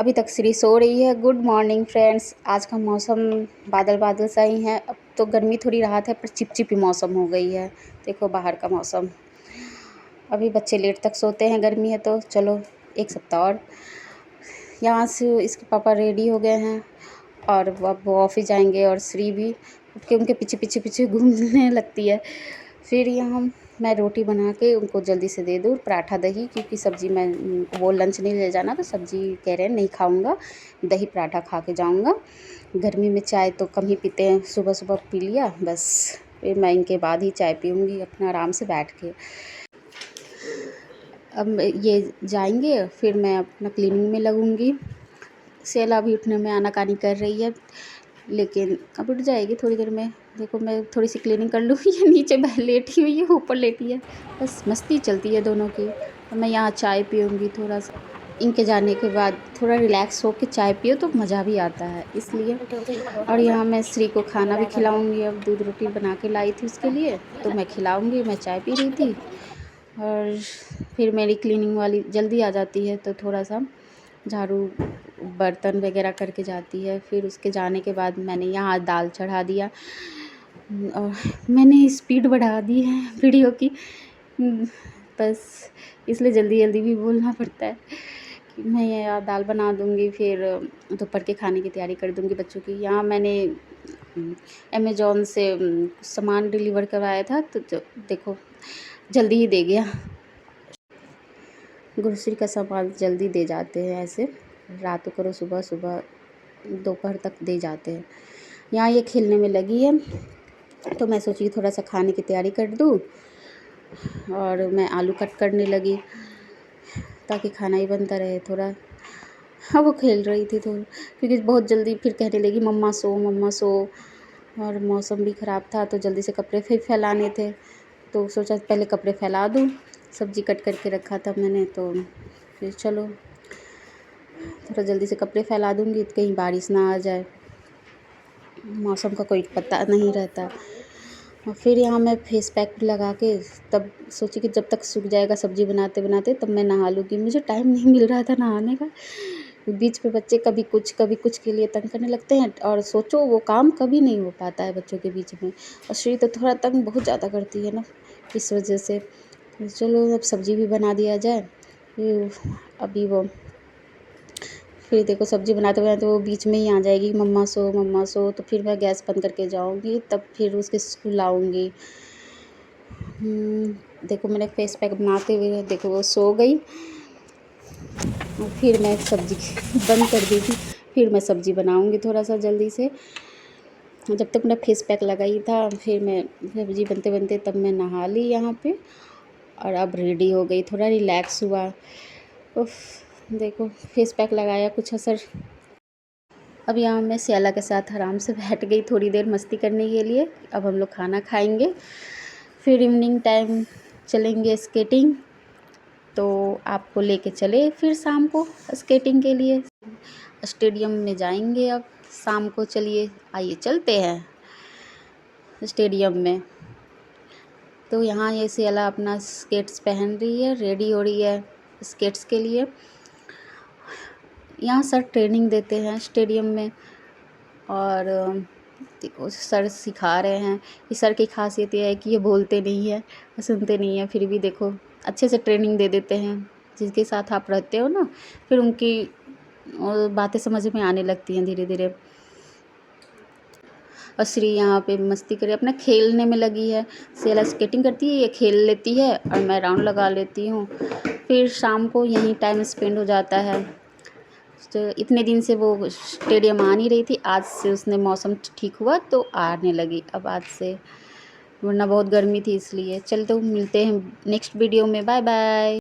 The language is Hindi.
अभी तक श्री सो रही है। Good morning friends. आज का मौसम बादल बादल सा ही है। अब तो गर्मी थोड़ी राहत है, पर चिपचिपी मौसम हो गई है। देखो बाहर का मौसम। अभी बच्चे लेट तक सोते हैं, गर्मी है तो चलो एक सप्ताह और। यहाँ से इसके पापा रेडी हो गए हैं और अब वो ऑफिस जाएंगे और श्री भी उठ के उनके पीछे पीछे पीछे घूमने लगती है। फिर यहाँ मैं रोटी बना के उनको जल्दी से दे दूँ, पराठा दही, क्योंकि सब्ज़ी मैं वो लंच नहीं ले जाना, तो सब्ज़ी कह रहे हैं नहीं खाऊंगा, दही पराठा खा के जाऊंगा। गर्मी में चाय तो कम ही पीते हैं, सुबह सुबह पी लिया बस। फिर मैं इनके बाद ही चाय पीऊँगी अपना आराम से बैठ के। अब ये जाएंगे फिर मैं अपना क्लीनिंग में लगूंगी। सेला भी उठने में आनाकानी कर रही है, लेकिन अब उठ जाएगी थोड़ी देर में। देखो मैं थोड़ी सी क्लीनिंग कर लूँ। ये नीचे लेटी हुई है, ऊपर लेटी है, बस मस्ती चलती है दोनों की। और मैं यहाँ चाय पीऊँगी थोड़ा सा। इनके जाने के बाद थोड़ा रिलैक्स हो के चाय पियो तो मज़ा भी आता है, इसलिए। और यहाँ मैं श्री को खाना भी खिलाऊँगी। अब दूध रोटी बना के लाई थी उसके लिए, तो मैं खिलाऊँगी। मैं चाय पी रही थी और फिर मेरी क्लीनिंग वाली जल्दी आ जाती है, तो थोड़ा सा झाड़ू बर्तन वगैरह करके जाती है। फिर उसके जाने के बाद मैंने यहाँ दाल चढ़ा दिया और मैंने स्पीड बढ़ा दी है वीडियो की, बस इसलिए जल्दी जल्दी भी बोलना पड़ता है कि मैं यहाँ दाल बना दूँगी, फिर दोपहर के खाने की तैयारी कर दूँगी बच्चों की। यहाँ मैंने अमेज़ॉन से सामान डिलीवर करवाया था, तो देखो जल्दी ही दे गया। ग्रोसरी का सामान जल्दी दे जाते हैं, ऐसे रात को करो सुबह सुबह दोपहर तक दे जाते हैं। यहाँ ये खेलने में लगी है, तो मैं सोची थोड़ा सा खाने की तैयारी कर दूँ, और मैं आलू कट करने लगी ताकि खाना ही बनता रहे थोड़ा। हाँ वो खेल रही थी तो, क्योंकि बहुत जल्दी फिर कहने लगी मम्मा सो मम्मा सो, और मौसम भी ख़राब था तो जल्दी से कपड़े फिर फैलाने थे, तो सोचा पहले कपड़े फैला दूँ। सब्ज़ी कट करके रखा था मैंने, तो फिर चलो थोड़ा जल्दी से कपड़े फैला दूँगी, कहीं बारिश ना आ जाए। मौसम का कोई पता नहीं रहता। और फिर यहाँ मैं फेस पैक लगा के तब सोची कि जब तक सूख जाएगा सब्ज़ी बनाते बनाते तब मैं नहा लूँगी। मुझे टाइम नहीं मिल रहा था नहाने का। बीच में बच्चे कभी कुछ के लिए तंग करने लगते हैं, और सोचो वो काम कभी नहीं हो पाता है बच्चों के बीच में। और श्री तो थोड़ा तंग बहुत ज़्यादा करती है ना, इस वजह से। चलो अब सब्ज़ी भी बना दिया जाए। अभी वो फिर देखो सब्ज़ी बनाते बनाते वो बीच में ही आ जाएगी मम्मा सो, तो फिर मैं गैस बंद करके जाऊँगी, तब फिर उसके स्कूल आऊँगी। देखो मैंने फेस पैक बनाते हुए देखो वो सो गई, और फिर मैं सब्ज़ी बंद कर दी थी। फिर मैं सब्ज़ी बनाऊँगी थोड़ा सा जल्दी से। जब तक मेरा फेस पैक लगाई था, फिर मैं सब्ज़ी बनते बनते तब मैं नहा ली यहाँ पे, और अब रेडी हो गई, थोड़ा रिलैक्स हुआ। उफ, देखो फेस पैक लगाया, कुछ असर। अब यहाँ मैं सियाला के साथ आराम से बैठ गई थोड़ी देर मस्ती करने के लिए। अब हम लोग खाना खाएंगे, फिर इवनिंग टाइम चलेंगे स्केटिंग, तो आपको लेके चले फिर शाम को स्केटिंग के लिए। स्टेडियम में जाएंगे अब शाम को। चलिए आइए चलते हैं स्टेडियम में। तो यहाँ ये सियाला अपना स्केट्स पहन रही है, रेडी हो रही है स्केट्स के लिए। यहाँ सर ट्रेनिंग देते हैं स्टेडियम में, और देखो सर सिखा रहे हैं। इस सर की खासियत ये है कि ये बोलते नहीं है, सुनते नहीं है, फिर भी देखो अच्छे से ट्रेनिंग दे देते हैं। जिसके साथ आप रहते हो ना, फिर उनकी बातें समझ में आने लगती हैं धीरे धीरे। और श्री यहाँ पे मस्ती करे, अपना खेलने में लगी है। सेला स्केटिंग करती है, ये खेल लेती है, और मैं राउंड लगा लेती हूँ। फिर शाम को यहीं टाइम स्पेंड हो जाता है। तो इतने दिन से वो स्टेडियम आ नहीं रही थी, आज से उसने मौसम ठीक हुआ तो आने लगी अब आज से, वरना बहुत गर्मी थी इसलिए। चलते मिलते हैं नेक्स्ट वीडियो में। Bye bye.